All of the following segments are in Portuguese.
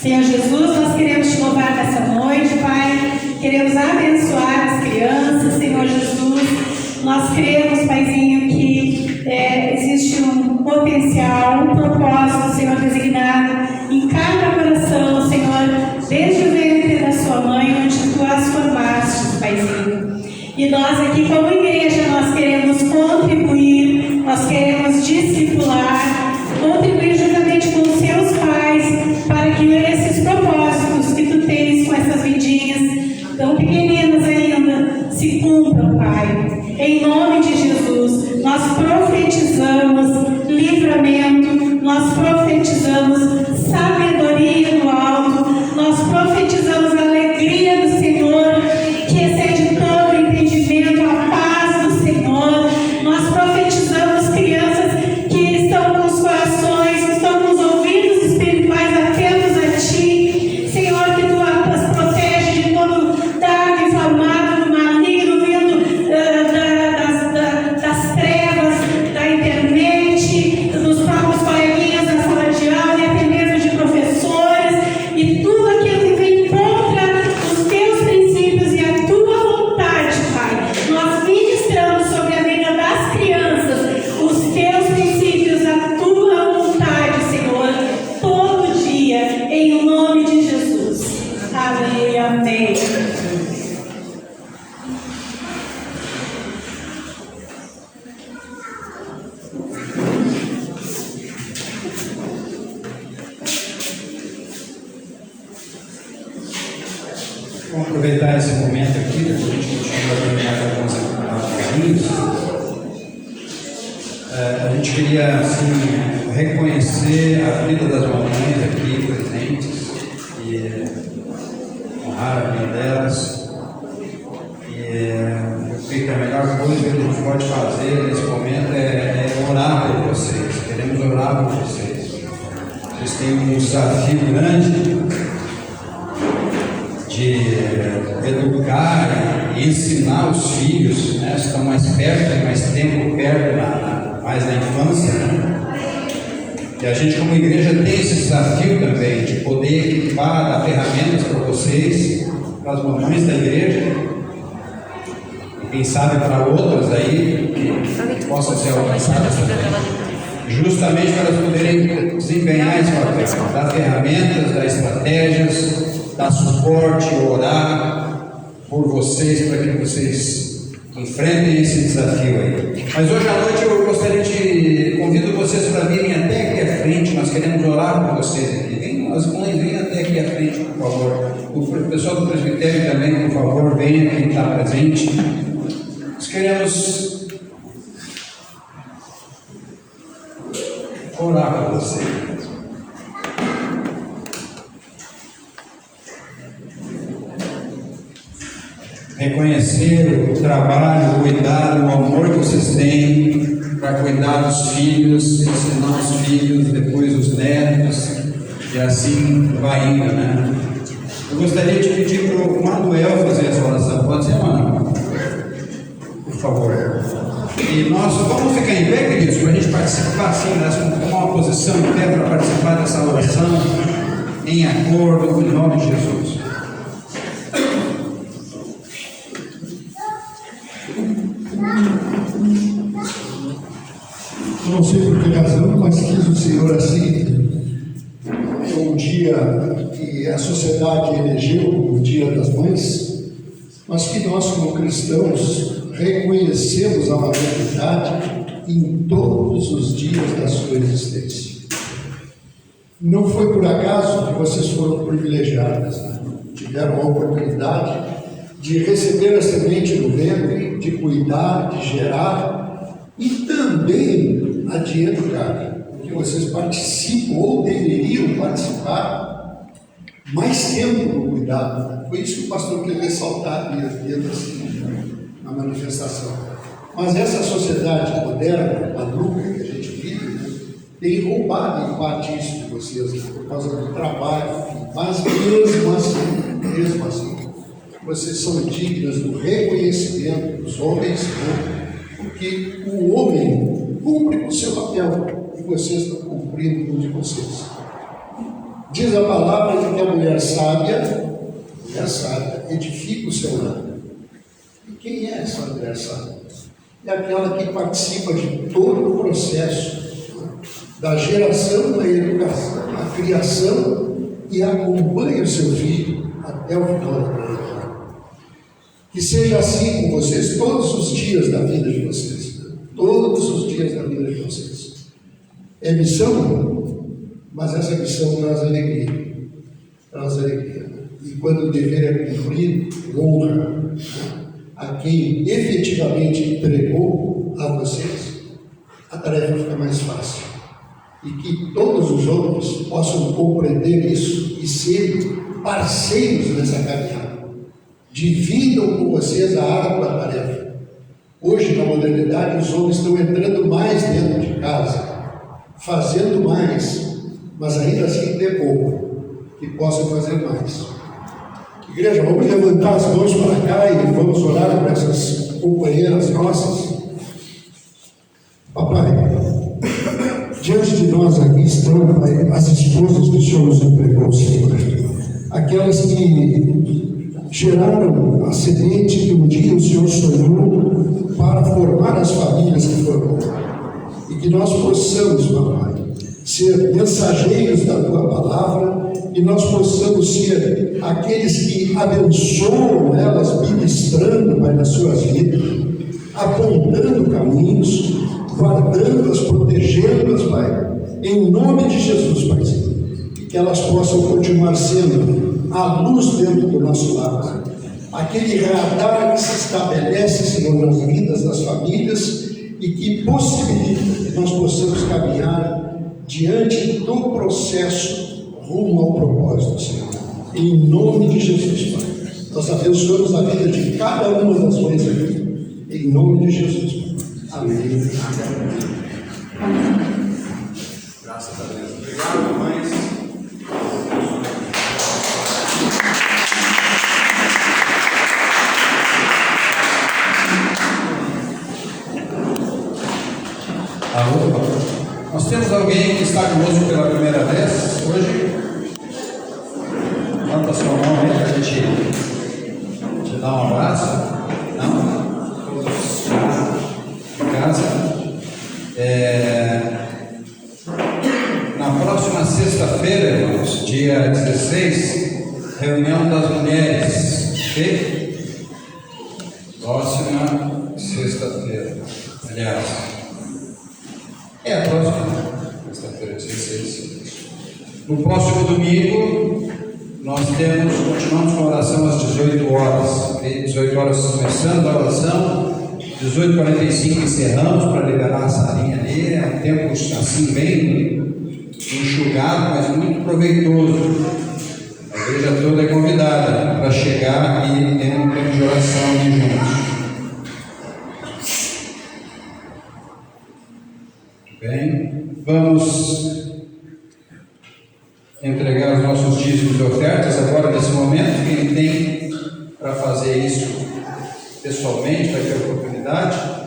Senhor Jesus, nós queremos te louvar nessa noite, Pai. Queremos abençoar as crianças, Senhor Jesus. Nós cremos, Paizinho, que existe um potencial, um propósito, Senhor, designado em cada coração, Senhor, desde o ventre da sua mãe, onde tu as formaste, Paizinho. E nós aqui, como igreja, nós queremos contribuir, nós queremos discipular, contribuir juntamente com os seus pais, para que esses propósitos que tu tens com essas vidinhas, tão pequeninas ainda, se cumpram, Pai. Em nome de Jesus, nós profetizamos livramento, nós profetizamos sabedoria do alto, nós profetizamos a alegria do Senhor, que excede todo o entendimento, a paz do Senhor. Nós profetizamos crianças que estão com os corações, que estão com os ouvidos espirituais atentos a Ti, Senhor, que Tu as protege de todo dardo inflamado do maligno vindo das trevas, da internet, dos próprios coleguinhas da sala de aula e até mesmo de professores, e tudo aquilo que vem contra os Teus princípios e a Tua vontade, Pai. Nós ministramos sobre a vida das crianças os Teus princípios, a Tua vontade, Senhor, todo dia, em nome de Jesus. Amém, amém. Vamos aproveitar esse momento aqui, depois a gente continua a caminhar com alguns caminhos. A gente queria, assim, reconhecer a vida das mamães aqui presentes e honrar a vida delas. E eu creio que a melhor coisa que a gente pode fazer nesse momento é orar por vocês. Queremos orar por vocês. Vocês têm um desafio grande de educar e ensinar os filhos, né? Estão mais perto, tem mais tempo perto, mais na infância, né? E a gente como igreja tem esse desafio também de poder equipar, dar ferramentas para vocês, para as mamães da igreja, e quem sabe para outras aí que possam ser alcançadas também, justamente para elas poderem desempenhar esse papel, dar ferramentas, dar estratégias, dar suporte, orar por vocês, para que vocês enfrentem esse desafio aí. Mas hoje à noite eu gostaria de convido vocês para virem até aqui à frente. Nós queremos orar por vocês aqui. Venham, as mães, venham até aqui à frente, por favor. O pessoal do presbitério também, por favor, venha, quem está presente. Nós queremos orar por vocês. Reconhecer o trabalho, o cuidado, o amor que vocês têm para cuidar dos filhos, ensinar os filhos, depois os netos, e assim vai indo, né? Eu gostaria de pedir para o Manuel fazer essa oração. Pode ser, Manuel? Por favor. E nós vamos ficar em pé, queridos, para a gente participar, assim, nós vamos tomar uma posição em pé para participar dessa oração, em acordo com o nome de Jesus. Eu não sei por que razão, mas quis o Senhor assim. É um dia que a sociedade elegeu, o Dia das Mães, mas que nós, como cristãos, reconhecemos a maternidade em todos os dias da sua existência. Não foi por acaso que vocês foram privilegiadas, né? Tiveram a oportunidade de receber a semente no ventre, de cuidar, de gerar e também a de educar, porque vocês participam ou deveriam participar mais tempo no cuidado. Foi isso que o pastor queria ressaltar assim, na manifestação. Mas essa sociedade moderna, maluca que a gente vive, né, tem roubado em parte isso de vocês, né, por causa do trabalho, mas mesmo assim, vocês são dignas do reconhecimento dos homens, né, porque o homem cumpre o seu papel e vocês estão cumprindo com o de vocês. Diz a palavra que a mulher sábia edifica o seu lar. E quem é essa mulher sábia? É aquela que participa de todo o processo, da geração, da educação, a criação, e acompanha o seu filho até o final da vida. Que seja assim com vocês todos os dias da vida de vocês. Todos os dias da vida de vocês. É missão, mas essa missão traz alegria. Traz alegria. E quando o dever é cumprido, honra a quem efetivamente entregou a vocês, a tarefa fica mais fácil. E que todos os outros possam compreender isso e ser parceiros nessa caminhada. Dividam com vocês a árdua tarefa. Hoje, na modernidade, os homens estão entrando mais dentro de casa, fazendo mais, mas ainda assim tem pouco, que possam fazer mais. Igreja, vamos levantar as mãos para cá e vamos orar por essas companheiras nossas. Papai, diante de nós aqui estão, Pai, as esposas que o Senhor nos entregou, Senhor. Aquelas que geraram a semente que um dia o Senhor sonhou para formar as famílias que formou. E que nós possamos, papai, ser mensageiros da Tua Palavra, e nós possamos ser aqueles que abençoam elas, ministrando, Pai, nas suas vidas, apontando caminhos, guardando-as, protegendo-as, Pai, em nome de Jesus, Paizinho, e que elas possam continuar sendo a luz dentro do nosso lar, aquele radar que se estabelece, Senhor, nas vidas das famílias e que possibilita que nós possamos caminhar diante do processo rumo ao propósito, Senhor. Em nome de Jesus, Pai. Nós abençoamos a vida de cada uma das mães aqui. Em nome de Jesus, Pai. Amém. Graças a Deus. Obrigado, mães. Alô? Nós temos alguém que está conosco pela primeira vez hoje? Levanta sua mão aí para a gente te dar um abraço. Não? Todos em casa. Na próxima sexta-feira, irmãos, dia 16, reunião das mulheres. Ok? Próxima sexta-feira. Aliás, é a próxima sexta-feira, 16. No próximo domingo, nós continuamos com a oração às 18 horas. Okay? 18 horas começando a oração, 18h45 encerramos para liberar a salinha ali. É um tempo assim bem enxugado, mas muito proveitoso. A igreja toda é convidada para chegar e ter um tempo de oração ali juntos. Bem, vamos entregar os nossos dízimos e ofertas agora nesse momento. Quem tem para fazer isso pessoalmente, vai ter a oportunidade.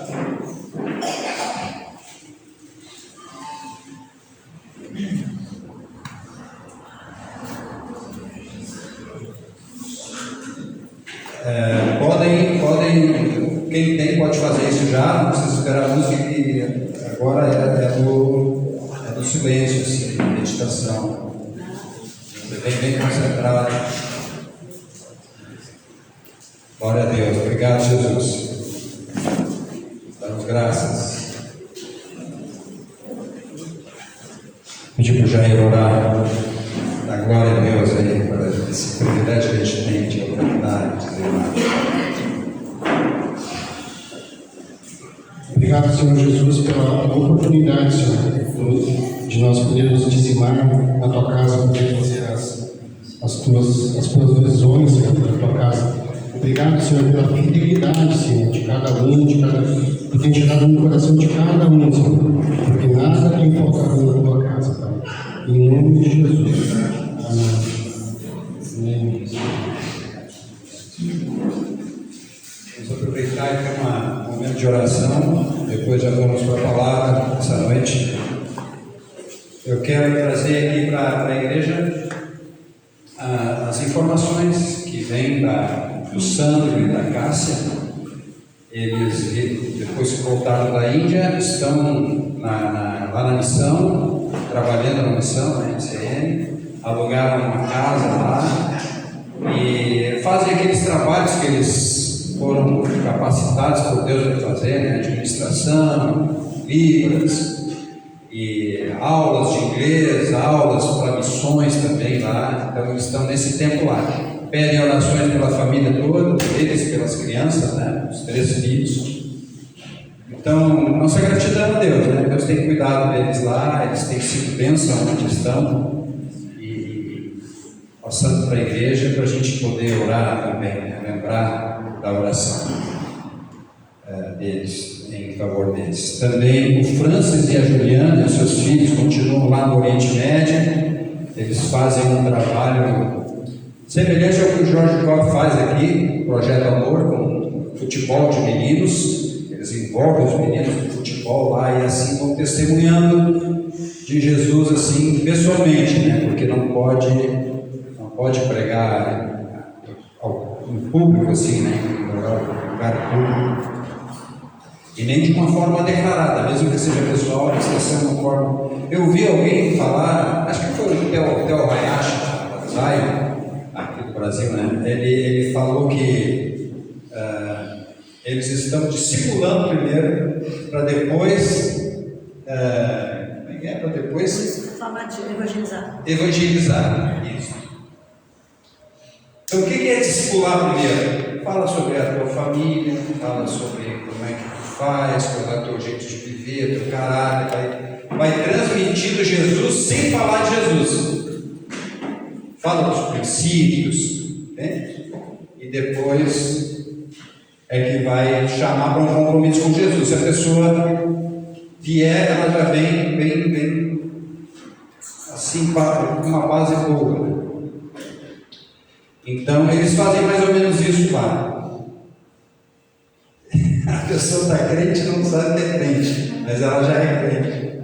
Quem tem pode fazer isso já, não precisa esperar a música, que agora é do silêncio, assim, meditação. Você vem bem concentrado. Glória a Deus. Obrigado, Jesus. Damos graças. Pedir para o Jair orar. Da glória a Deus aí, para esse privilégio que a gente tem de oportunidade de dizer mais. Obrigado, Senhor Jesus, pela oportunidade, Senhor, de nós podermos dizimar na Tua casa, poder fazer as tuas visões, Senhor, da Tua casa. Obrigado, Senhor, pela fidelidade, Senhor, de cada um, por ter tirado no coração de cada um, Senhor, porque nada tem faltado na Tua casa, Pai. Em nome de Jesus. Amém. Vamos aproveitar e ter um momento de oração. Depois já vamos para a palavra essa noite. Eu quero trazer aqui para a igreja As informações que vêm do Sandro e da Cássia, eles, depois que voltaram da Índia, estão lá na missão, trabalhando na missão, na MCM, alugaram uma casa lá e fazem aqueles trabalhos que eles foram capacitados por Deus para fazer, né? Administração, Libras, e aulas de inglês, aulas para missões também lá. Então eles estão nesse tempo lá. Pedem orações pela família toda, eles, pelas crianças, né? Os 3 filhos. Então, nossa gratidão a Deus, né? Deus tem cuidado deles lá, eles têm sido bênção onde estão, e passando para a igreja para a gente poder orar também, né? Lembrar da oração deles, em favor deles. Também o Francis e a Juliana e os seus filhos continuam lá no Oriente Médio. Eles fazem um trabalho semelhante ao que o Jorge Cobb faz aqui, Projeto Amor, com futebol de meninos. Eles envolvem os meninos no futebol lá e assim vão testemunhando de Jesus assim pessoalmente, né? Porque não pode pregar em público assim, né? Em lugar público. E nem de uma forma declarada, mesmo que seja pessoal, eles estão sendo uma forma. Eu vi alguém falar, acho que foi o Theo Hayashi, aqui do Brasil, né? Ele falou que eles estão discipulando primeiro, para depois. Para depois. Evangelizar. Isso. Então, o que é discipular primeiro? Fala sobre a tua família, fala sobre como é que tu faz, qual é o teu jeito de viver, teu caráter, vai transmitindo Jesus sem falar de Jesus. Fala dos princípios, né? E depois é que vai chamar para um compromisso com Jesus. Se a pessoa vier, ela já vem assim, com uma base boa, né? Então, eles fazem mais ou menos isso lá. A pessoa está crente e não sabe que é crente, mas ela já é crente.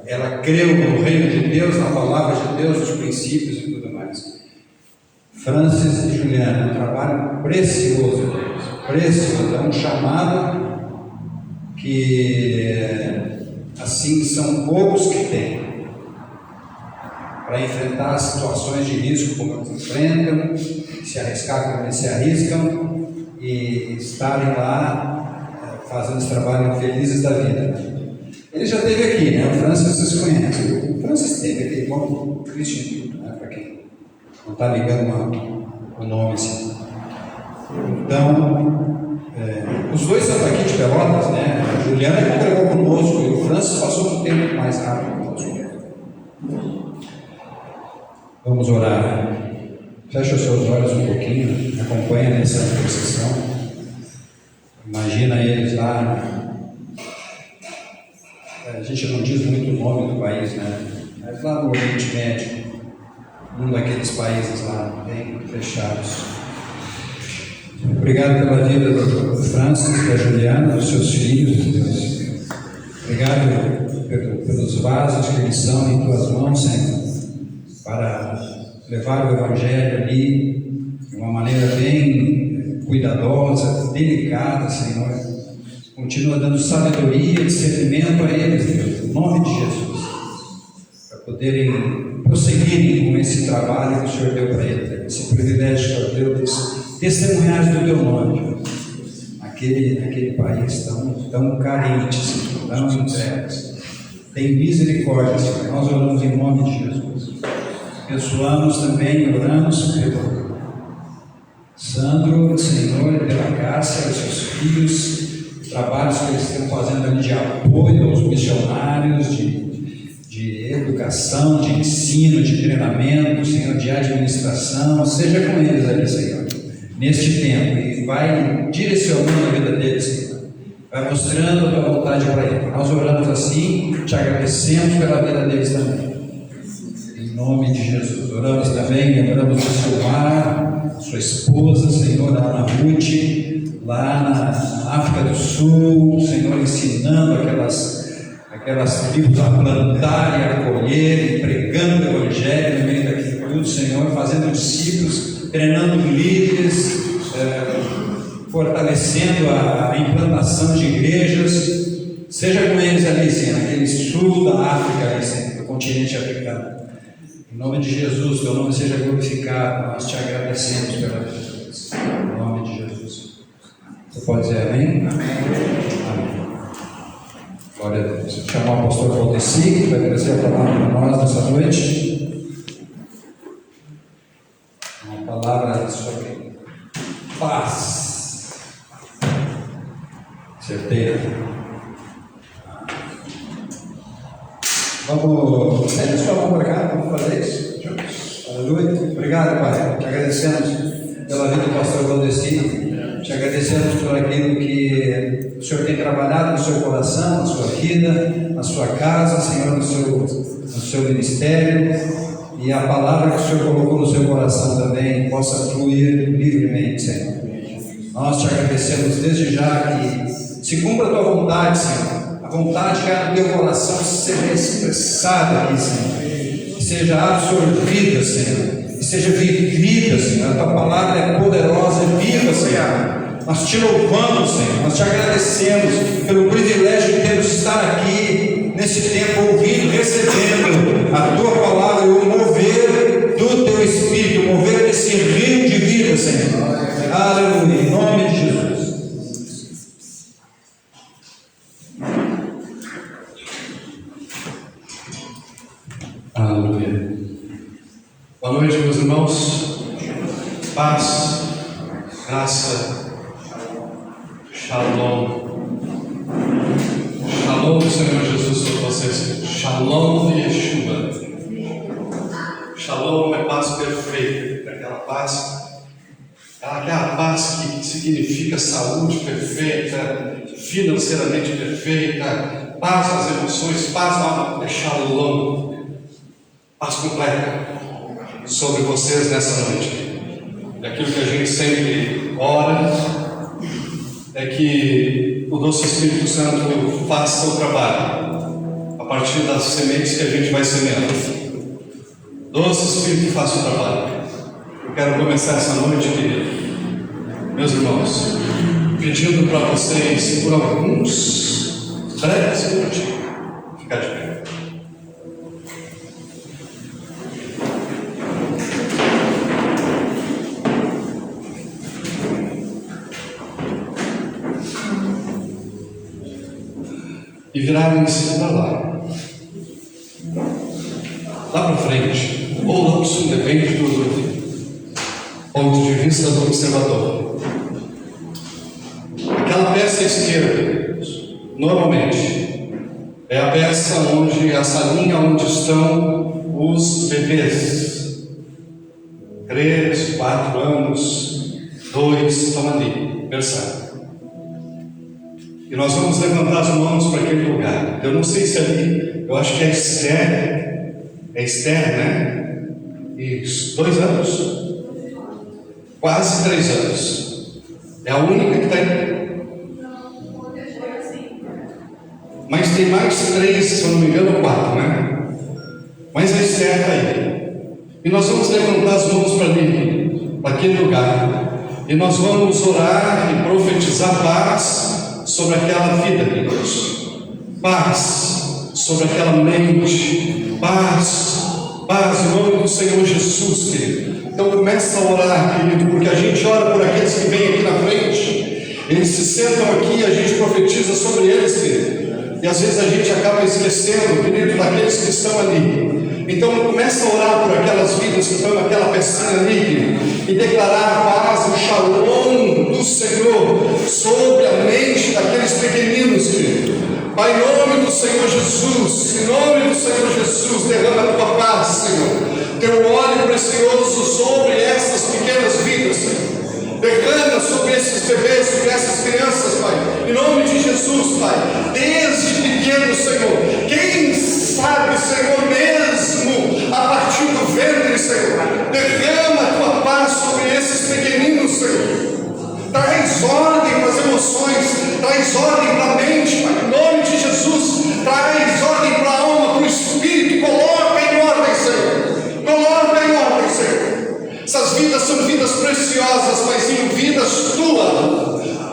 Ela creu no reino de Deus, na palavra de Deus, nos princípios e tudo mais. Francis e Juliana, um trabalho precioso deles, precioso. É um chamado que, assim, são poucos que têm para enfrentar situações de risco como eles enfrentam, se arriscar como eles se arriscam e estarem lá fazendo esse trabalho felizes da vida. Ele já esteve aqui, né? O Francis vocês conhecem. O Francis esteve aqui, igual o Christian, né? Para quem não está ligando o nome assim. Então, os dois são daqui de Pelotas, né? A Juliana congregou conosco e o Francis passou um tempo mais rápido conosco. Vamos orar. Fecha os seus olhos um pouquinho, acompanha nessa procissão. Imagina eles lá. A gente não diz muito o nome do país, né? Mas lá no Oriente Médio, um daqueles países lá, bem fechados. Obrigado pela vida do Francis, da Juliana, dos seus filhos, Deus. Obrigado pelos vasos que eles são em tuas mãos, Senhor, para levar o Evangelho ali de uma maneira bem cuidadosa, delicada, Senhor. Continua dando sabedoria e discernimento a eles, Deus, em nome de Jesus, para poderem prosseguirem com esse trabalho que o Senhor deu para eles, esse privilégio que o Senhor deu de testemunhar do teu nome, naquele país tão carente, Senhor, tão em trevas. Tem misericórdia, Senhor. Nós oramos em nome de Jesus. Abençoamos também, oramos pelo Sandro, Senhor, pela Cássia, os seus filhos, trabalhos que eles estão fazendo ali de apoio aos missionários, de educação, de ensino, de treinamento, Senhor, de administração. Seja com eles ali, Senhor, neste tempo, e vai direcionando a vida deles, Senhor. Vai mostrando a tua vontade para eles. Nós oramos assim, te agradecemos pela vida deles também. Em nome de Jesus. Oramos também, lembramos do Silmar, sua esposa, Senhor, a Ana Ruth, lá na África do Sul, Senhor, ensinando aquelas tribos a plantar e a colher, pregando o Evangelho no meio daquilo Juventude, Senhor, fazendo discípulos, treinando líderes, fortalecendo a implantação de igrejas. Seja com eles ali, Senhor, naquele sul da África, ali, Senhor, do continente africano. Em nome de Jesus, teu nome seja glorificado. Nós te agradecemos pela vida deles. Em nome de Jesus. Você pode dizer amém? Amém. Glória a Deus. Vou chamar o pastor Valdeci, que vai trazer a palavra para nós nessa noite. Uma palavra sobre paz. Certeira. Vamos, sente sua mão para cá, vamos fazer isso juntos. Aleluia. Obrigado, Pai. Te agradecemos pela vida do pastor Valdeci. Te agradecemos por aquilo que o Senhor tem trabalhado no seu coração, na sua vida, na sua casa, Senhor, no seu ministério. E a palavra que o Senhor colocou no seu coração também possa fluir livremente, Senhor. Nós te agradecemos desde já que se cumpra a tua vontade, Senhor. A vontade que há no teu coração seja expressada aqui, Senhor. Que seja absorvida, Senhor. Que seja vivida, Senhor. A tua palavra é poderosa e viva, Senhor. Nós te louvamos, Senhor. Nós te agradecemos pelo privilégio de termos estar aqui nesse tempo, ouvindo, recebendo a tua palavra e o mover do teu Espírito, o mover desse rio de vida, Senhor. Aleluia. Em nome de Jesus. Aleluia. Boa noite, meus irmãos. Paz, graça, shalom. Shalom do Senhor Jesus sobre vocês. Shalom de Yeshua. Shalom é paz perfeita. Aquela paz que significa saúde perfeita, financeiramente perfeita, paz nas emoções, paz na alma. É shalom. Paz completa sobre vocês nessa noite. Aquilo que a gente sempre ora é que o doce Espírito Santo faça o trabalho a partir das sementes que a gente vai semeando. Doce Espírito faça o trabalho. Eu quero começar essa noite, meus irmãos, pedindo para vocês por alguns breves minutinhos ficar de pé. E virarem-se para lá para frente, ou lá para o sul, depende do ponto de vista do observador. Aquela peça esquerda, normalmente, é a peça onde, a salinha onde estão os bebês. 3, 4 anos, 2, estão ali, percebe? E nós vamos levantar as mãos para aquele lugar. Eu não sei se ali, eu acho que é Esther, né? Isso, 2 anos, quase 3 anos. É a única que está aí. Mas tem mais 3, se eu não me engano, 4, né? Mas a Esther está aí. E nós vamos levantar as mãos para ali, para aquele lugar. E nós vamos orar e profetizar paz sobre aquela vida, queridos. Paz sobre aquela mente. Paz em nome do Senhor Jesus, querido. Então começa a orar, querido, porque a gente ora por aqueles que vêm aqui na frente. Eles se sentam aqui e a gente profetiza sobre eles, querido. E às vezes a gente acaba esquecendo, querido, daqueles que estão ali. Então começa a orar por aquelas vidas que estão naquela pecinha ali, querido, e declarar a paz, o shalom do Senhor sobre a mente daqueles pequeninos, querido. Pai, em nome do Senhor Jesus, em nome do Senhor Jesus, derrama a tua paz, Senhor. Teu óleo precioso sobre essas pequenas vidas, Senhor. Derrama sobre esses bebês, sobre essas crianças, Pai. Em nome de Jesus, Pai. Desde pequeno, Senhor. Quem sabe, Senhor, mesmo a partir do ventre, Senhor. Derrama a tua paz sobre esses pequeninos, Senhor. Traz ordem para as emoções, traz ordem para a mente, Pai. Em nome de Jesus, traz ordem para a alma, para o espírito. Coloca em ordem, Senhor. Coloca em ordem, vidas são vidas preciosas, Paizinho, vidas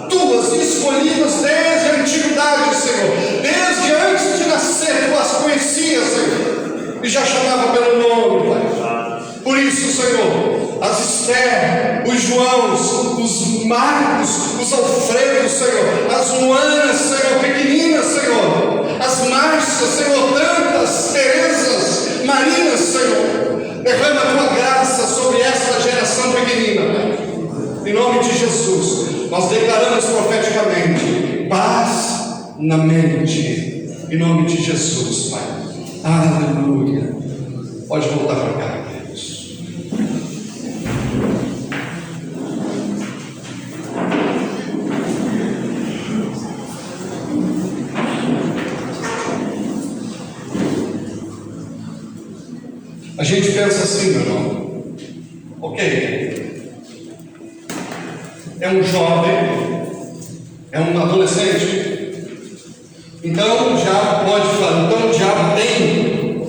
tuas, escolhidas desde a antiguidade, Senhor. Desde antes de nascer, Tu as conhecias, Senhor, e já chamava pelo nome, Pai. Por isso, Senhor, as Esther, os Joãos, os Marcos, os Alfredos, Senhor, as Luanas, Senhor, pequeninas, Senhor, as Márcias, Senhor, tantas Terezas, Marinas, Senhor, derrama a Tua graça sobre esta geração pequenina, Pai. Em nome de Jesus, nós declaramos profeticamente paz na mente, em nome de Jesus, Pai. Aleluia. Pode voltar para cá, queridos. A gente pensa assim, meu irmão, ok, é um jovem, é um adolescente, então já pode falar, então já tem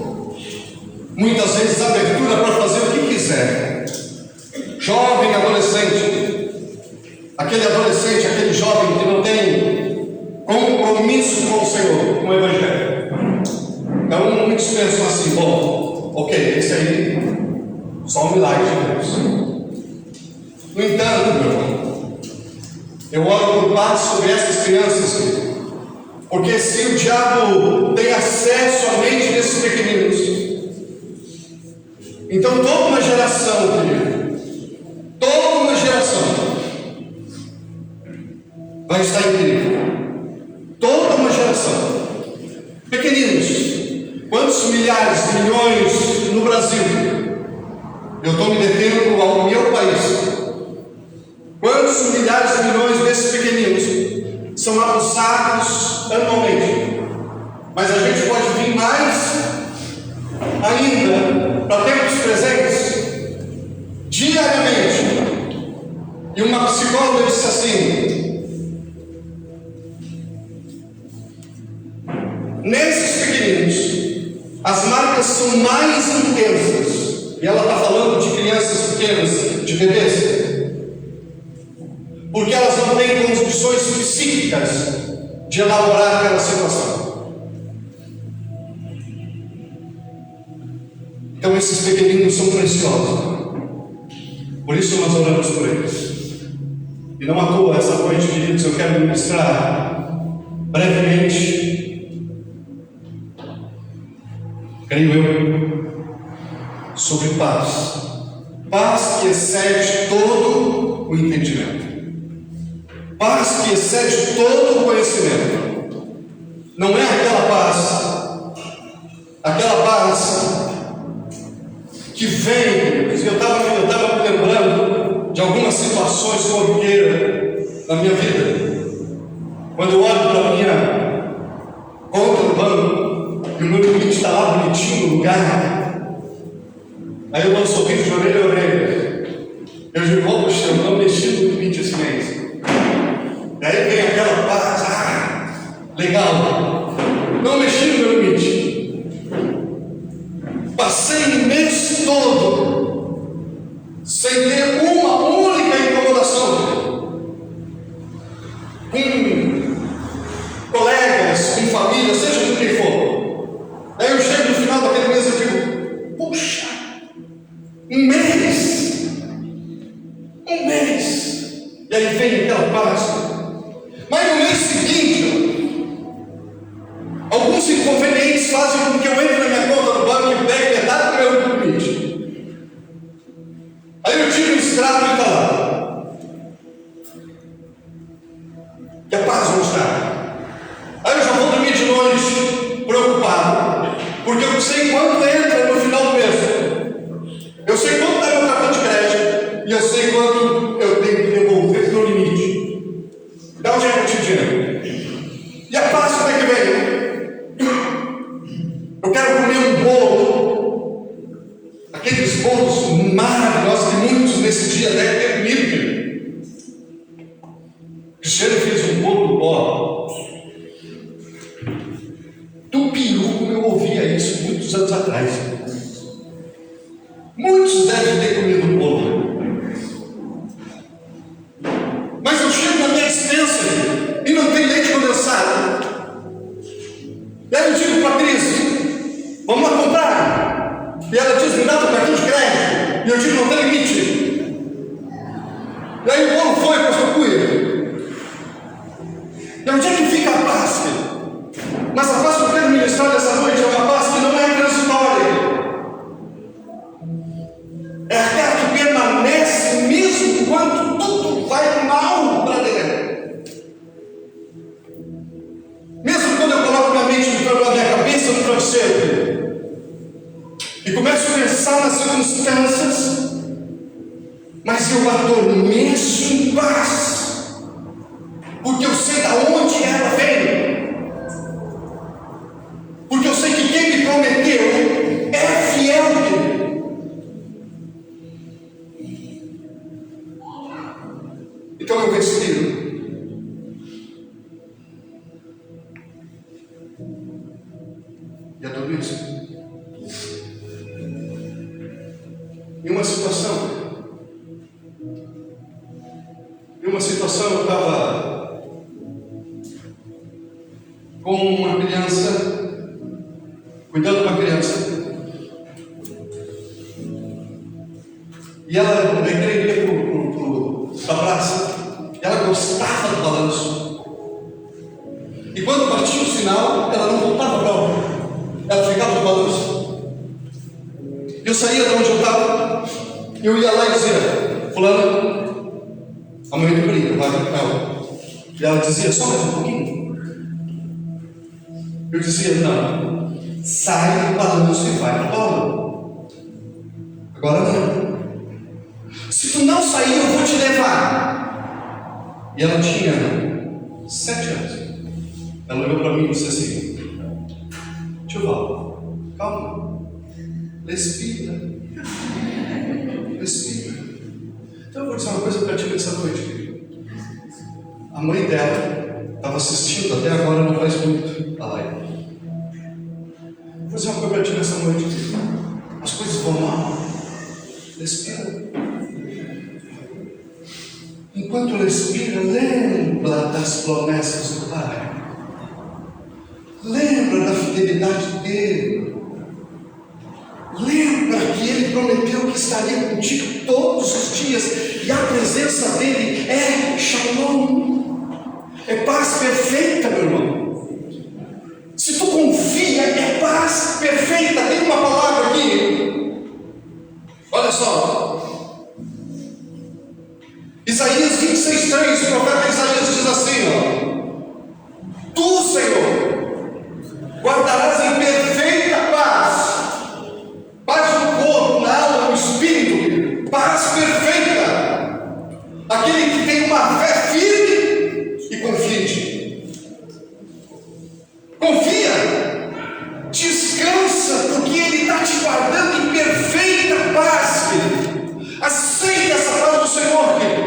muitas vezes abertura para fazer o que quiser. Jovem, adolescente, aquele jovem que não tem compromisso com o Senhor, com o Evangelho. Então muitos pensam assim, bom, ok, esse aí, só um milagre de Deus. No entanto, meu irmão, eu oro por paz sobre essas crianças, porque se o diabo tem acesso à mente desses pequeninos, então toda uma geração, querido, toda uma geração vai estar em perigo. Toda uma geração. Pequeninos, quantos milhares, milhões no Brasil? Eu estou me detendo ao meu país. Quantos milhares de milhões desses pequeninos são abusados anualmente? Mas a gente pode vir mais ainda para tempos presentes, diariamente. E uma psicóloga disse assim: nesses pequeninos, as marcas são mais intensas. E ela está falando de crianças pequenas, de bebês, porque elas não têm condições psíquicas de elaborar aquela situação. Então esses pequeninos são preciosos. Por isso nós oramos por eles. E não à toa, essa noite, queridos, eu quero ministrar brevemente, creio eu, sobre paz. Paz que excede todo o entendimento. Paz que excede todo o conhecimento. Não é aquela paz que vem. Eu estava me lembrando de algumas situações corriqueiras na minha vida. Quando eu olho para a minha conta no banco e o meu limite está lá bonitinho no lugar, aí eu dou um sorriso de orelha a orelha. Eu digo, poxa, eu não mexi no limite esse mês. Daí vem aquela paz, legal, não mexi no meu limite. Passei o mês todo sem ter uma única incomodação com colegas, com família, seja com quem for. Daí eu chego no final daquele mês e digo, puxa, um mês. E aí vem aquela paz. Mas no mês seguinte, alguns inconvenientes fazem com que eu entre na minha conta do banco e pegue metade do meu limite. Aí eu tiro o extrato e está lá. E a paz não está. Aí eu já vou dormir de noite preocupado, porque eu sei quanto entra no final do mês. Eu sei quanto está meu cartão de crédito e eu sei quanto eu tenho que devolver do limite. Da onde é que eu te digo? E a paz como é que vem? Eu quero comer um bolo, aqueles bolos maravilhosos que muitos nesse dia devem ter comido. Cristiano fez um bolo do pó do peru, como eu ouvia isso muitos anos atrás. Muitos devem E onde é que fica a paz, querido? Mas a paz que eu quero ministrar nessa noite é uma paz que não é transitória. É aquela que permanece mesmo quando tudo vai mal para dentro. Mesmo quando eu coloco minha mente a minha cabeça no travesseiro e começo a pensar nas circunstâncias, mas eu adormeço em paz, porque eu sei de onde ela veio, porque eu sei que quem me prometeu é fiel. Então eu respiro. E adormeço. Em uma situação eu estava com uma criança, cuidando de uma criança, e ela queria ir para a praça, e ela gostava do balanço, e quando batia o sinal, ela não voltava para ela, ela ficava no balanço. Eu saía de onde eu estava, eu ia lá e dizia: fulano, a mãe do brinco, vai com ela. E ela dizia: só mais um pouquinho. Eu dizia: não, sai do balanço e vai para o bola. Agora não. Se tu não sair, eu vou te levar. E ela tinha 7 anos. Ela olhou para mim e disse assim: tio Val, calma, respira. Respira. Então eu vou dizer uma coisa para ti nessa noite, querido. A mãe dela estava assistindo até agora, não faz muito a live. Vou dizer uma coisa para ti nessa noite, querido. As coisas vão mal. Respira. Enquanto respira, lembra das promessas do Pai. Lembra da fidelidade dele. Lembra que ele prometeu que estaria contigo todos os dias, e a presença dele é shalom, é paz perfeita, meu irmão. Se tu confia, é paz perfeita. Tem uma palavra aqui, olha só, Isaías 26:3, o profeta Isaías diz assim: ó, tu, Senhor, guardarás em perfeita paz no corpo, na alma, no espírito, paz perfeita, aquele que tem uma fé firme e confia em ti. Confia, descansa, porque ele está te guardando em perfeita paz, querido. Aceita essa paz do Senhor, querido.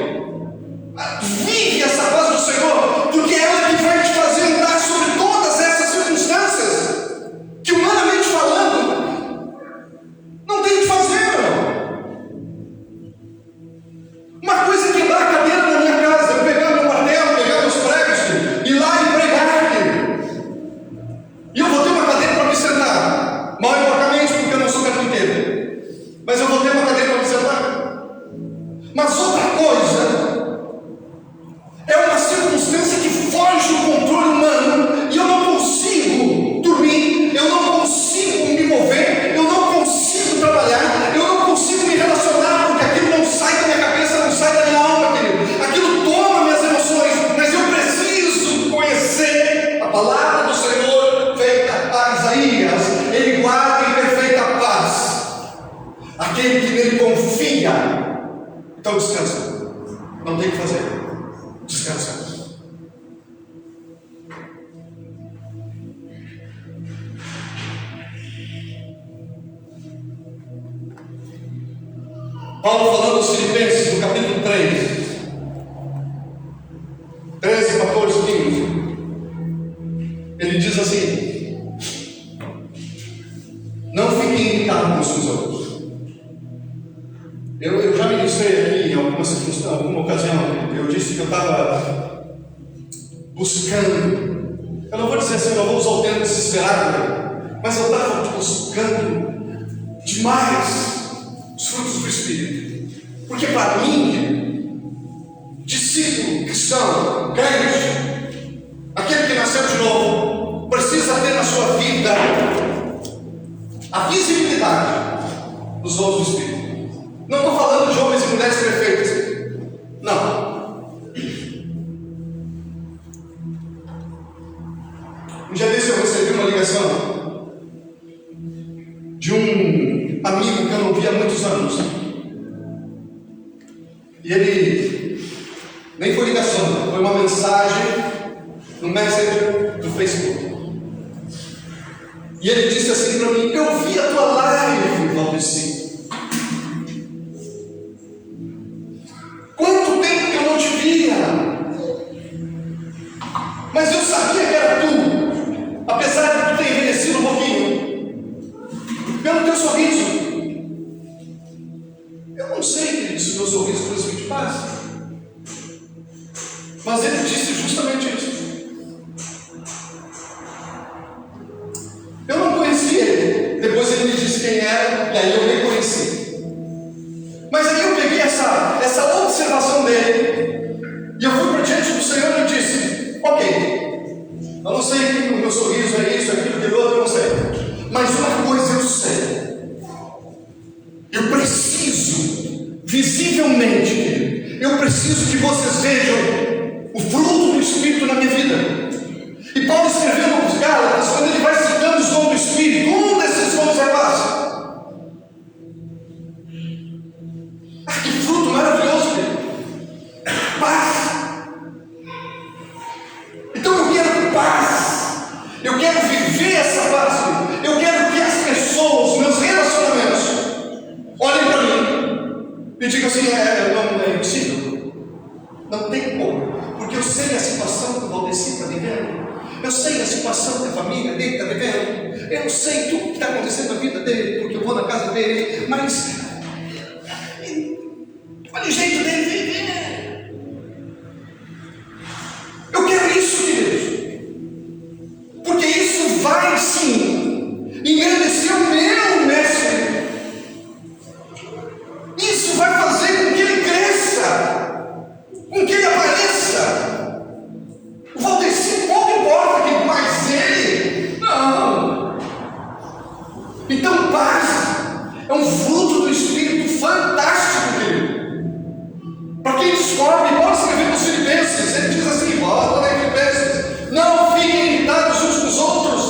Vive essa paz do Senhor, porque é ela que vai te fazer andar sobre todas essas circunstâncias que, humanamente falando, não tem o que fazer, meu. Uma coisa é quebrar a cadeira na minha casa, eu pegar meu martelo, pegar meus pregos, ir lá e pregar, e eu vou ter uma cadeira para me sentar, mal e porcamente, porque eu não sou carpinteiro, mas eu vou ter uma cadeira para me sentar. Mas outra coisa é uma circunstância que foge do controle humano, e eu não consigo dormir, eu não consigo me mover, eu não consigo trabalhar, eu não consigo me relacionar, porque aquilo não sai da minha cabeça, não sai da minha alma, querido. Aquilo toma minhas emoções, mas eu preciso conhecer a palavra do Senhor feita a Isaías. Ele guarda em perfeita paz aquele que nele confia. Então descansa, não tem o que fazer, descansa. Paulo falando aos Filipenses, no capítulo 3, 13, 14, 15, ele diz assim: não fiquem irritados uns com os outros. Eu já ministrei aqui em alguma ocasião, eu disse que eu estava buscando, eu não vou dizer assim, eu não vou usar o termo desesperado, mas eu estava buscando demais os frutos do Espírito, porque para mim, discípulo cristão, crente, nasceu de novo, precisa ter na sua vida a visibilidade dos dons do Espírito. Não estou falando de homens e mulheres perfeitos. Não. Um dia desse eu recebi uma ligação de um amigo que eu não via há muitos anos. E ele, nem foi ligação, foi uma mensagem no Messenger do Facebook. E ele disse assim para mim: eu vi a tua live, Valdeci. Quanto tempo que eu não te via, mas eu sabia que era tu, apesar de tu ter envelhecido um pouquinho, pelo teu sorriso. Eu não sei, querido, se o meu sorriso transmite paz, mas ele disse justamente isso. Eu não conheci ele, depois ele me disse quem era, e aí eu reconheci. Mas aí eu peguei essa observação dele, e eu fui para diante do Senhor e disse: ok, eu não sei que o meu sorriso é isso, aquilo, aquilo outro, eu não sei, mas uma coisa eu sei. Eu preciso, visivelmente, querido, eu preciso que vocês vejam o fruto do Espírito na minha vida. E Paulo escreveu nos Gálatas, quando ele vai citando os dons do Espírito, um desses dons é paz. Ah, que fruto maravilhoso, querido. Paz. Então eu quero paz. Eu quero viver essa paz, querido. Eu quero que as pessoas, os meus relacionamentos, olhem para mim e digam assim: não é impossível. Não tem como. Porque eu sei a situação que o Valdeci está vivendo. Eu sei a situação que a família dele está vivendo. Eu sei tudo que está acontecendo na vida dele, porque eu vou na casa dele. Mas olha o jeito dele viver. Eu quero isso, queridos. Porque isso vai sim engrandecer o meu mestre. Isso vai fazer com que ele cresça, com que ele apareça. O Valdeci pouco importa, que mais ele. Não. Então paz é um fruto do Espírito fantástico, querido. Para quem descobre, pode escrever nos Filipenses. Ele diz assim: volta lá em Filipenses, não fiquem irritados uns com os outros.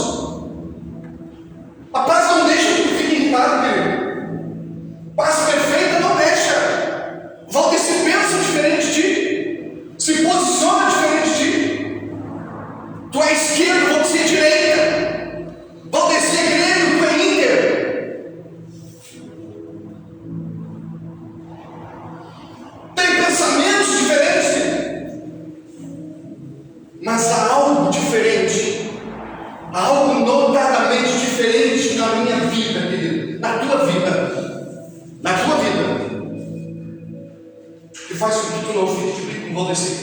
A paz não deixa que tu fique irritado, querido. Paz perfeita não deixa. Valdeci pensa diferente de ti, se posiciona diferente de ti. Tu é esquerdo, Valdeci é direita. Valdeci é Grêmio, tu é Inter. Tem pensamentos diferentes, mas há algo diferente, há algo notadamente diferente na minha vida, querido, na tua vida, que faz com que tu não fique de briga com o Valdeci.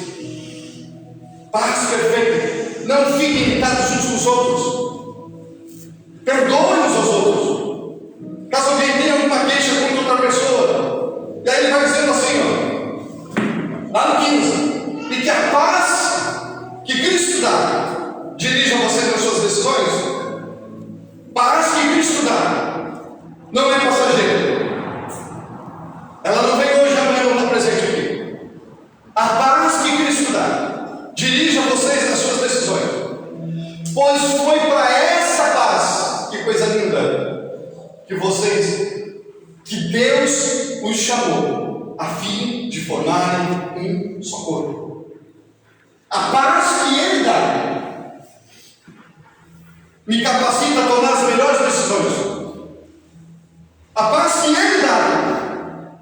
Paz perfeita. Não fiquem irritados uns com os outros. Perdoem uns aos outros. Caso alguém tenha alguma queixa contra outra pessoa, e aí ele vai dizendo assim, ó, lá no 15: e que a paz que Cristo dá dirija vocês nas suas decisões. Paz que Cristo dá não é passageira. Ela não vem hoje, amanhã não está presente aqui. A paz que Cristo dá dirija vocês nas suas decisões, pois foi para essa paz, que coisa linda, que Deus os chamou, a fim de formarem um só corpo. A paz que Ele dá me capacita a tomar as melhores decisões. A paz que Ele dá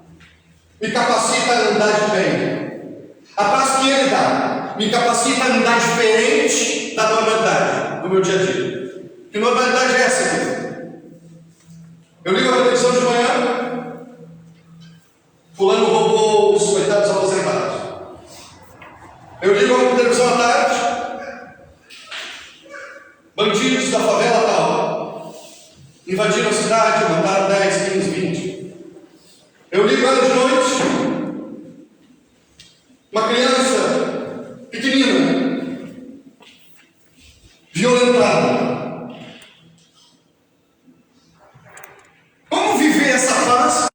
me capacita a andar de bem. A paz que Ele dá me capacita a andar diferente da normalidade do meu dia a dia. Que normalidade é essa aqui? Eu ligo a televisão de manhã, fulano roubou os coitados aposentados. Eu ligo a televisão à tarde, bandidos da favela tal invadiram a cidade, mataram 10, 15, 20. Eu ligo ela de noite, uma criança pequenina violentado. Como viver essa paz?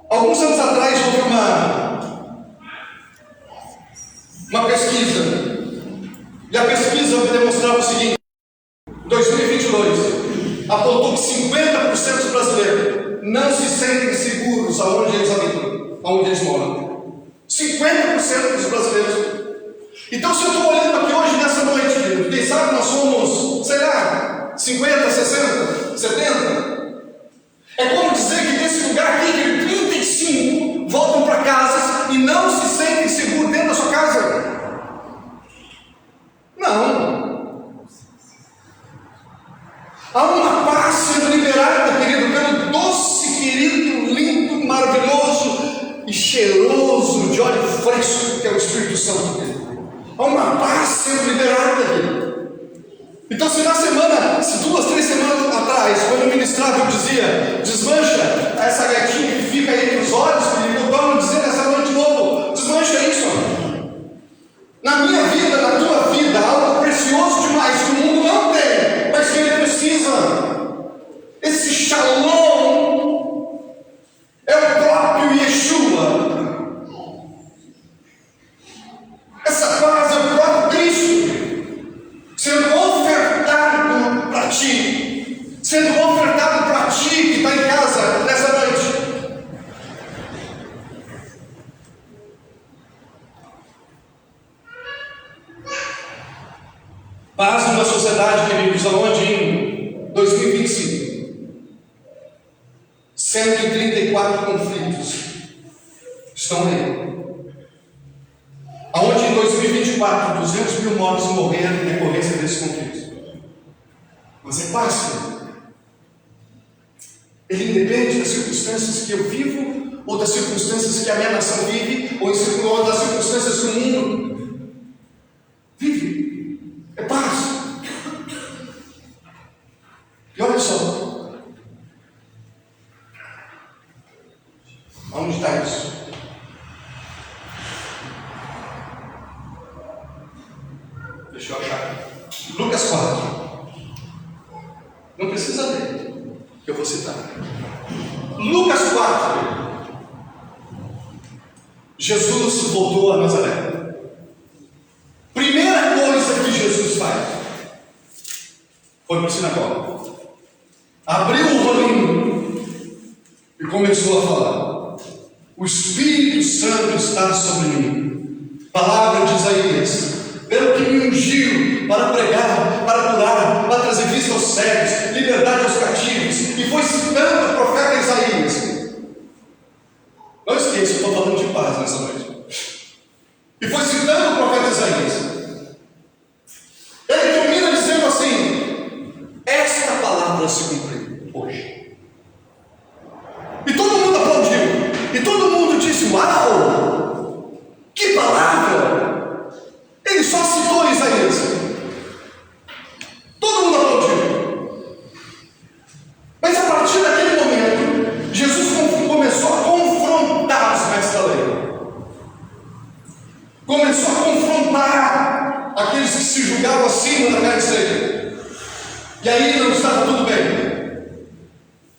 Alguns anos atrás houve uma pesquisa, e a pesquisa demonstrava o seguinte: 2022 apontou que 50% dos brasileiros não se sentem seguros aonde eles habitam, aonde eles moram. 50% dos brasileiros. Então, se eu estou olhando aqui hoje, nessa noite, quem sabe nós somos, sei lá, 50, 60, 70. É como dizer que nesse lugar aqui, que 35 voltam para casa e não se sentem seguros dentro da sua casa. Não. Há uma paz sendo liberada, querido, pelo doce, querido, lindo, maravilhoso e cheiroso de óleo fresco que é o Espírito Santo dele. Há uma paz sendo liberada, querido. Então, se na semana, se 2, 3 semanas atrás, quando eu ministrava, eu dizia: desmancha essa gatinha que fica aí entre os olhos, querido, vamos dizer nessa noite de novo: desmancha isso. Na minha vida, na tua vida, algo precioso demais que o mundo não tem, mas que ele precisa. Esse shalom é o próprio Yeshua. Essa paz é o próprio Cristo sendo ofertado para ti, sendo ofertado para ti que está em casa nessa noite. Paz numa sociedade, queridos, onde em 2025 134 conflitos estão aí. Aonde em 2024 200 mil mortos morreram em decorrência desses conflitos. Mas é paz. Ele independe das circunstâncias que eu vivo, ou das circunstâncias que a minha nação vive, ou das circunstâncias que o mundo vive. É paz. E olha só, onde está isso? Deixa eu achar. Lucas 4. Não precisa ler, que eu vou citar. Lucas 4. Jesus voltou a Nazaré. Primeira coisa que Jesus faz foi para a sinagoga. Abriu o rolinho e começou a falar: o Espírito Santo está sobre mim. Palavra de Isaías: pelo que me ungiu para pregar, para curar, para trazer vista aos cegos, liberdade aos cativos. E foi citando o profeta Isaías. Não esqueça, eu estou falando de paz nessa noite. E foi citando o profeta Isaías. Ele termina dizendo assim: esta palavra se cumpriu hoje. E todo mundo aplaudiu. E todo mundo disse: uau! Que palavra! Ele só citou Isaías. Todo mundo aplaudiu. Mas a partir daquele momento, Jesus começou a confrontar os mestres da lei. Começou a confrontar aqueles que se julgavam acima da terra seca. E aí não estava tudo bem.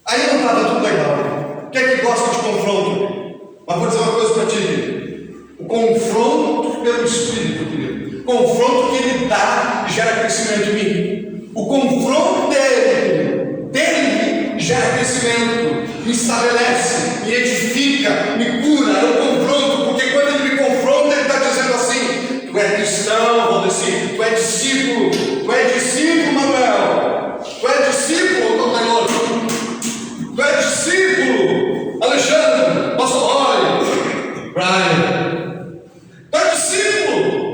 Aí não estava tudo legal. Quem é que gosta de confronto? Mas vou dizer uma coisa para ti: o confronto pelo Espírito, querido, o confronto que ele dá gera crescimento em mim. O confronto dele gera crescimento, me estabelece, me edifica, me cura. É o confronto, porque quando ele me confronta, ele está dizendo assim: tu é cristão, Valdeci, tu é discípulo, Manuel, tu é discípulo, Dr. Taylor, tu é discípulo, Alexandre, Pastor Roy, Brian, tu é discípulo.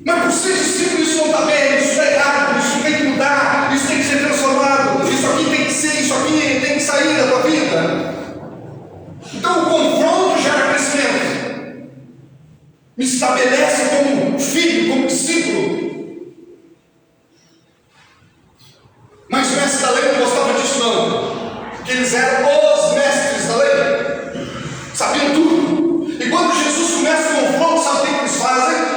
Mas por ser discípulo isso não está bem, isso é errado, isso tem que mudar, isso tem que ser transformado, isso aqui tem que ser, isso aqui tem que sair da tua vida. Então o confronto gera crescimento, me estabelece como filho, como discípulo. Mas os mestres da lei não gostavam disso não, porque eles eram os mestres da lei, sabiam tudo. E quando Jesus começa o confronto, sabe o que eles fazem?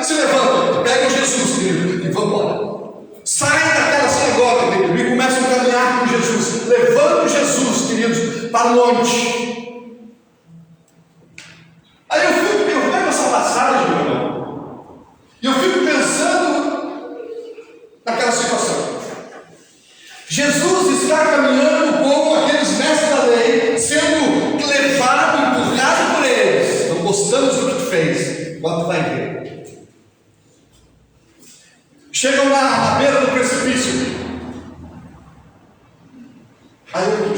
para o monte. Aí eu pego essa passagem, meu irmão, e eu fico pensando naquela situação. Jesus está caminhando com aqueles mestres da lei, sendo levado, empurrado por eles. Não gostamos do que tu fez, agora tu vai ver. Chegam lá à beira do precipício. Aí eu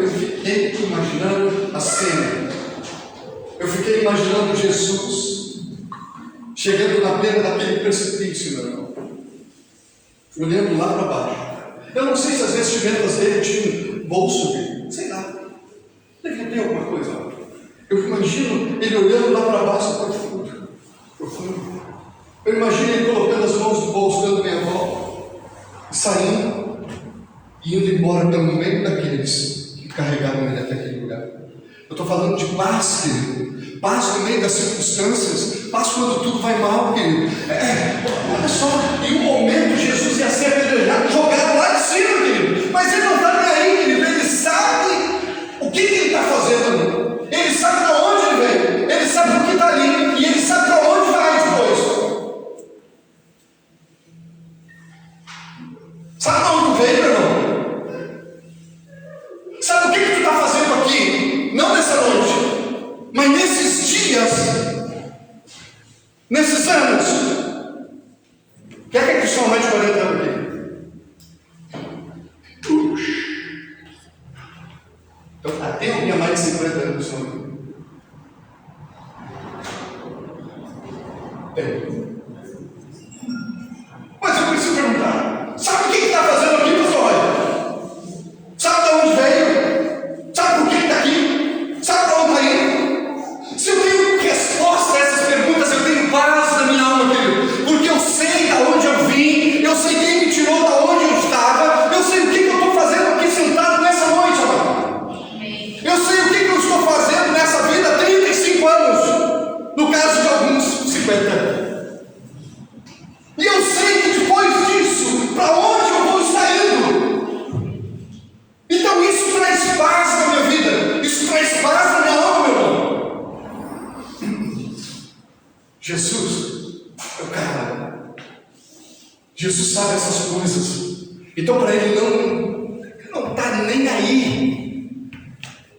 fiquei imaginando a cena. Eu fiquei imaginando Jesus chegando na beira daquele precipício, meu irmão, olhando lá para baixo. Eu não sei se as vestimentas dele tinham bolso dele, sei lá, deve ter alguma coisa lá. Eu imagino ele olhando lá para baixo, profundo. Eu imagino ele colocando as mãos no bolso, dando meia volta, e saindo, e indo embora pelo meio daqueles que carregavam ele até aquele lugar. Eu estou falando de paz, querido. Paz no meio das circunstâncias, paz quando tudo vai mal, querido. Olha só, em um momento Jesus ia ser apedrejado, jogado lá de cima, querido. Mas ele não está nem aí, querido. Ele sabe o que ele está fazendo. Ele sabe para onde ele veio. Ele sabe o que está ali. E ele sabe para onde vai depois. Sabe para onde tu veio, meu irmão? Sabe o que tu está fazendo aqui? Não nessa noite, mas nesses dias, nesses anos. Quer que a Cristiano mais de 40 anos aqui? Então, até alguém mais de 50 anos, Cristiano. Tem. Mas eu preciso perguntar: sabe o que está fazendo aqui, pastor? Sabe de onde veio? Sabe por que está aqui? Sabe para onde está indo? Se eu tenho resposta a essas perguntas, eu tenho paz na minha alma, querido. Porque eu sei de onde eu vim, eu sei quem me tirou de onde eu estava, eu sei o que eu estou fazendo aqui sentado nessa noite, amado. Eu sei o que eu estou fazendo nessa vida há 35 anos, no caso de alguns 50. E eu sei que depois disso, para onde eu vou estar indo. Então isso traz paz na minha vida, isso traz paz na minha alma, meu irmão. Jesus é o cara. Jesus sabe essas coisas. Então para ele não está nem aí.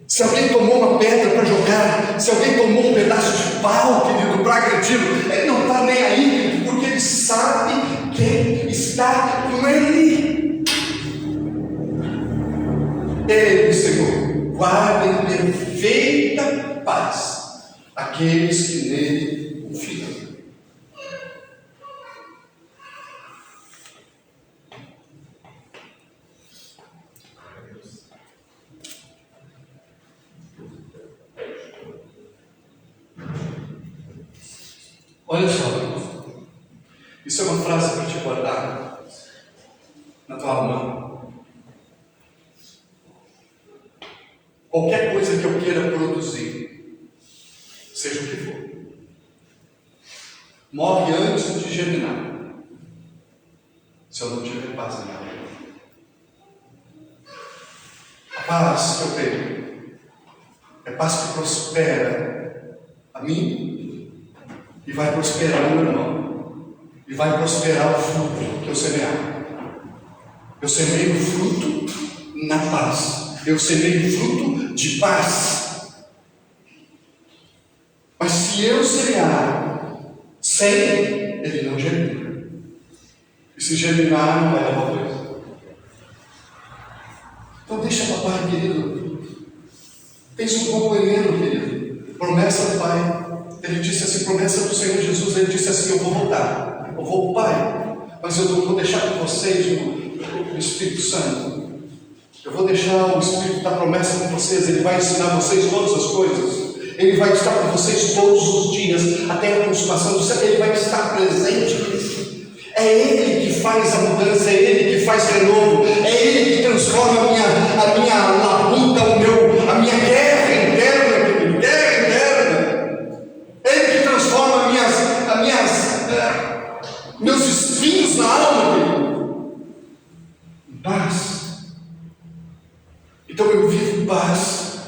Se alguém tomou uma pedra para jogar, se alguém tomou um pedaço de pau, querido, para agredi-lo, ele não está nem aí, porque ele sabe quem está com ele. Ele, Senhor, guarda em perfeita paz aqueles que nele confiam. Olha só, isso é uma frase para te guardar na tua mão. Qualquer coisa que eu queira produzir, seja o que for, morre antes de germinar, se eu não tiver paz na minha vida. A paz que eu tenho é paz que prospera a mim, e vai prosperar o meu irmão, e vai prosperar o fruto que eu semear. Eu semei o fruto na paz, eu semei o fruto de paz. Mas se eu semear sem, ele não germina. E se germinar, não vai dar coisa. Então deixa papai, querido. Tens um companheiro, querido. Promessa do Pai. Ele disse assim, promessa do Senhor Jesus, ele disse assim, eu vou voltar, eu vou ao Pai, mas eu vou deixar com vocês o Espírito Santo. Eu vou deixar o Espírito da promessa com vocês, ele vai ensinar vocês todas as coisas. Ele vai estar com vocês todos os dias, até a consumação do céu, ele vai estar presente. É Ele que faz a mudança, é Ele que faz renovo, é Ele que transforma a minha labuta, a minha guerra interna, guerra interna. É Ele que transforma meus espinhos na alma, querido. Paz. Então eu vivo paz.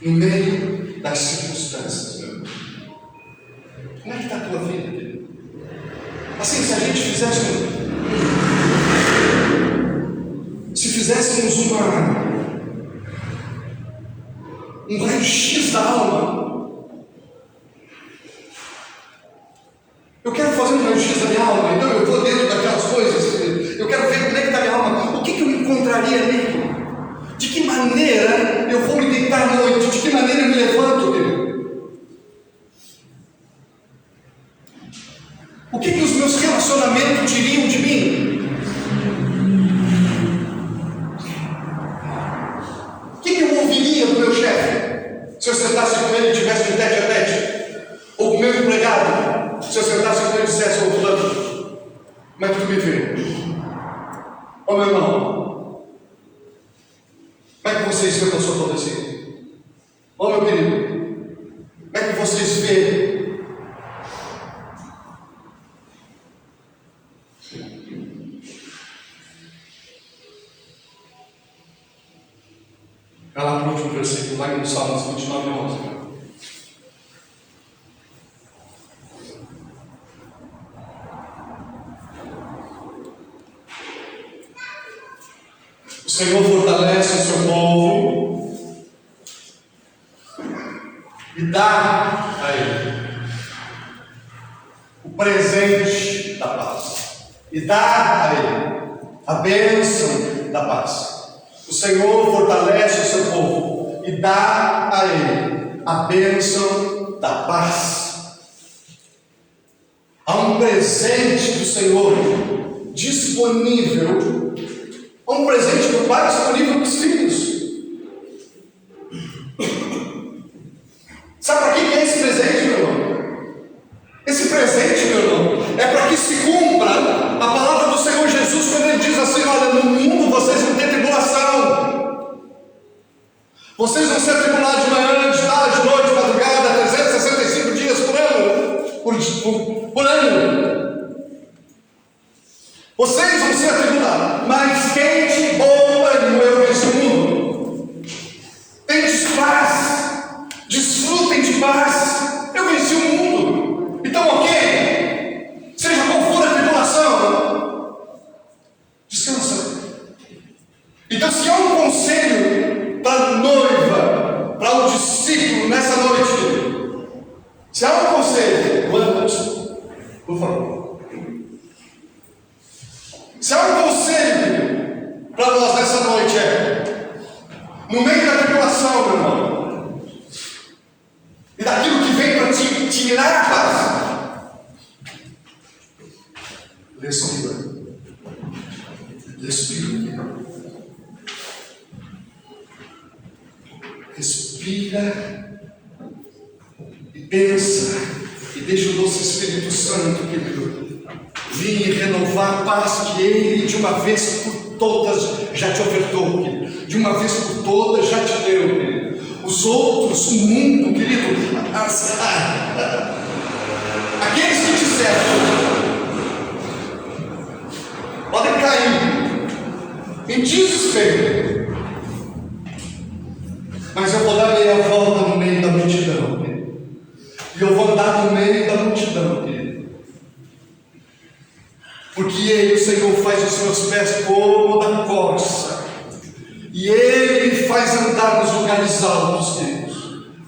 no meio das circunstâncias, meu irmão. Como é que está a tua vida, querido? Assim, se a gente fizéssemos um raio-x da alma. Eu quero fazer um raio-x da minha alma, então eu vou dentro daquelas coisas, eu quero ver como é que está a minha alma, o que eu encontraria ali? De que maneira eu vou me deitar à noite? De que maneira eu me levanto, querido? O que os meus relacionamentos diriam de mim? O que eu ouviria do meu chefe? Se eu sentasse com ele e tivesse um tete a tete? Ou com o meu empregado? Se eu sentasse com ele e dissesse, ô fulano, como é que tu me vê? Ô meu irmão, como é que vocês veem que eu sou todo assim? Ô meu querido, como é que vocês veem? Vai lá para o último versículo, lá no Salmos 29, 11. O Senhor fortalece o seu povo e dá a ele o presente da paz. E dá a ele a bênção da paz. O Senhor fortalece o seu povo e dá a ele a bênção da paz. Há um presente do Senhor disponível. Há um presente do Pai disponível para os filhos. Sabe para que é esse presente, meu irmão? Esse presente, meu irmão, é para que se cumpra a palavra do Senhor Jesus, quando ele diz assim: olha, no mundo vocês vão ter tribulação. Vocês vão ser atribulados de manhã, de tarde, de noite, de madrugada, 365 dias por ano. Por ano. Vocês vão ser atribulados, mas quem bom ânimo, eu venci o mundo. Tendes paz, desfrutem de paz, eu venci o mundo. Então, ok, seja qual for a tribulação, descansa. Então, se há um conselho para a noiva, para o discípulo nessa noite, se há um conselho, por favor. Se há um conselho para nós nessa noite no meio da tribulação, meu irmão, e daquilo que vem para te tirar a paz, respira. Respira e pensa e deixa o doce Espírito Santo, querido, vir renovar a paz que Ele de uma vez por todas já te ofertou, querido. De uma vez por todas já te deu, querido. Os outros, o mundo, querido, aqueles que te cercam podem cair em desespero, mas eu vou dar meia volta no meio da multidão, querido. E eu vou andar no meio da multidão, querido. Porque Ele, o Senhor, faz os meus pés como da corça. E Ele me faz andar nos lugares altos, queridos.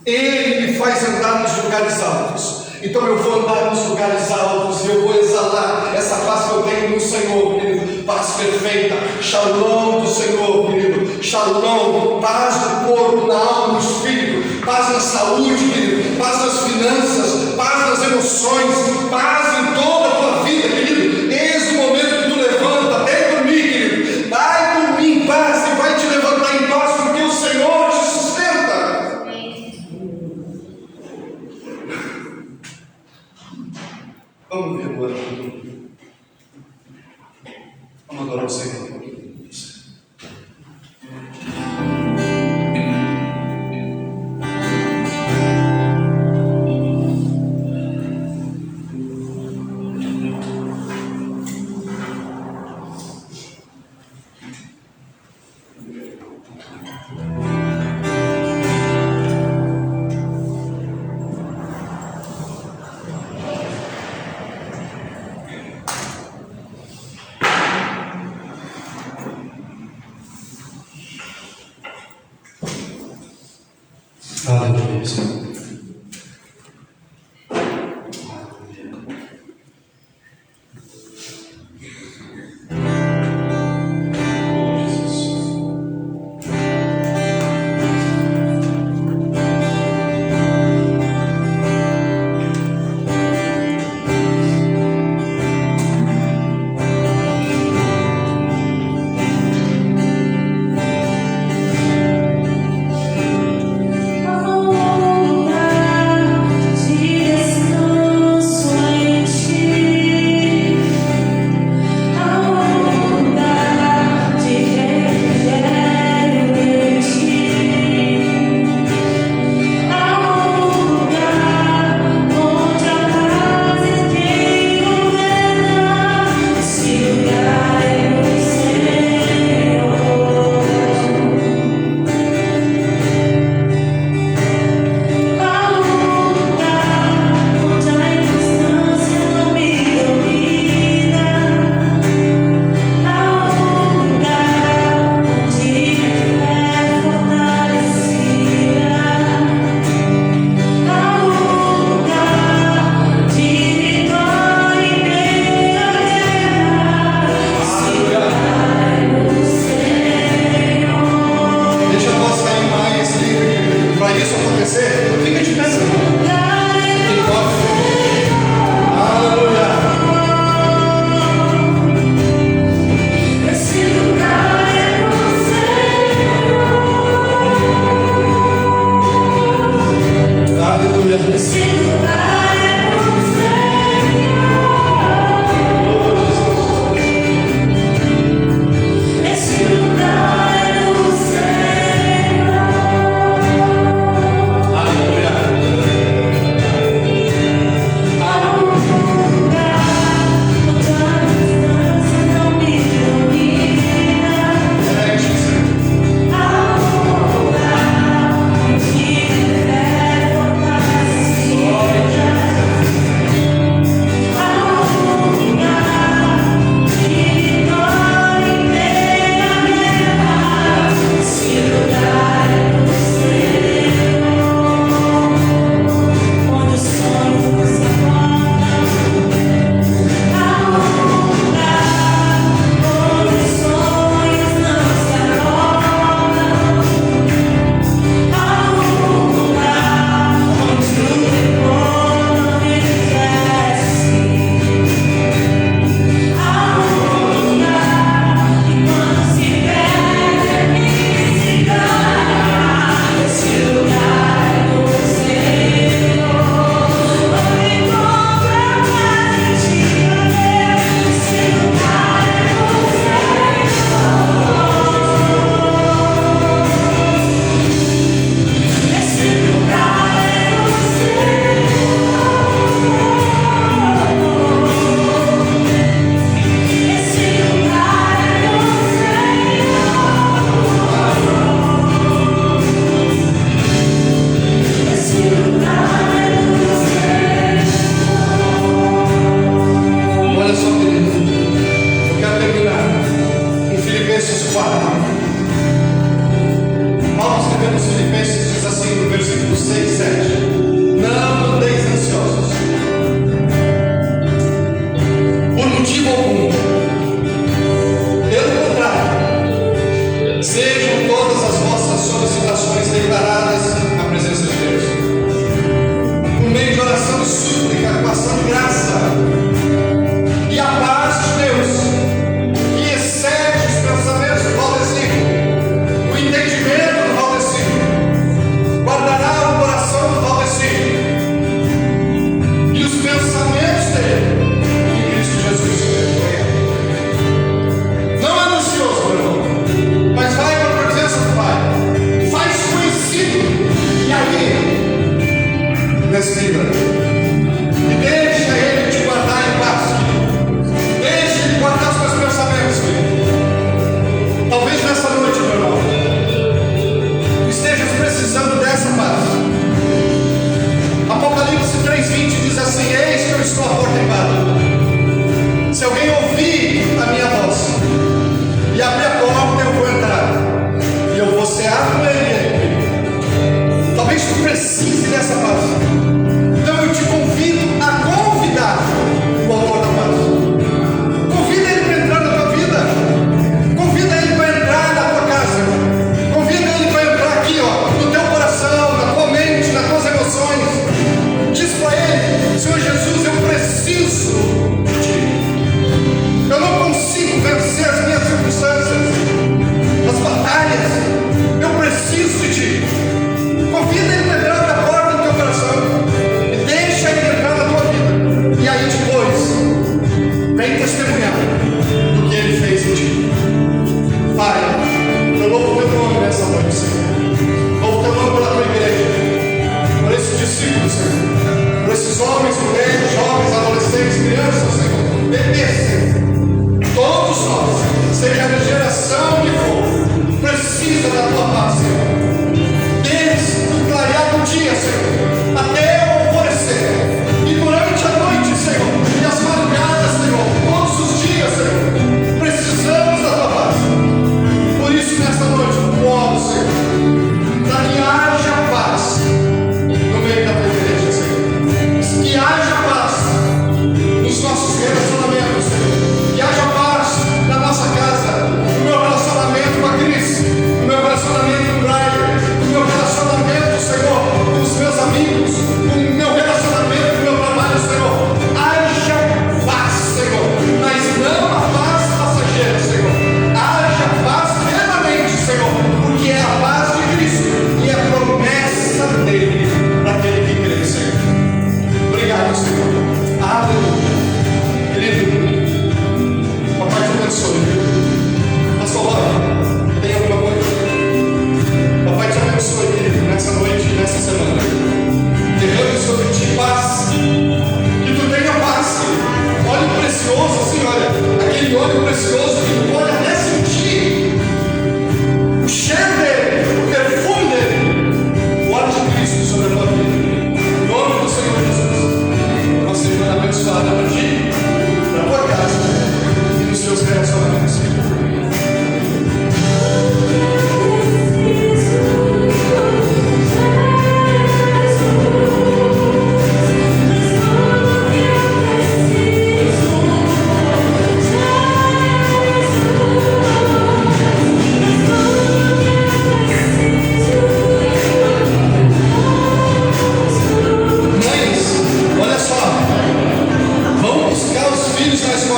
Ele me faz andar nos lugares altos. Então eu vou andar nos lugares altos e eu vou exalar essa paz que eu tenho no Senhor, querido. Paz perfeita, shalom do Senhor, querido. Shalom, paz no corpo, na alma, no espírito. Paz na saúde, querido. Paz nas finanças, paz nas emoções, paz em toda a tua vida, querido. Desde o momento que tu levanta até dormir, querido, vai dormir em paz e vai te levantar em paz, porque o Senhor te sustenta. Vamos ver agora. Vamos adorar o Senhor.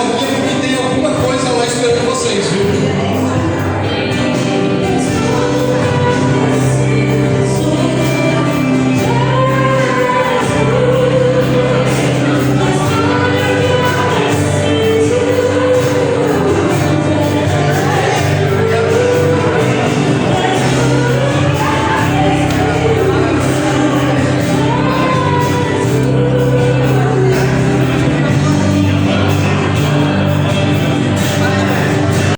aqui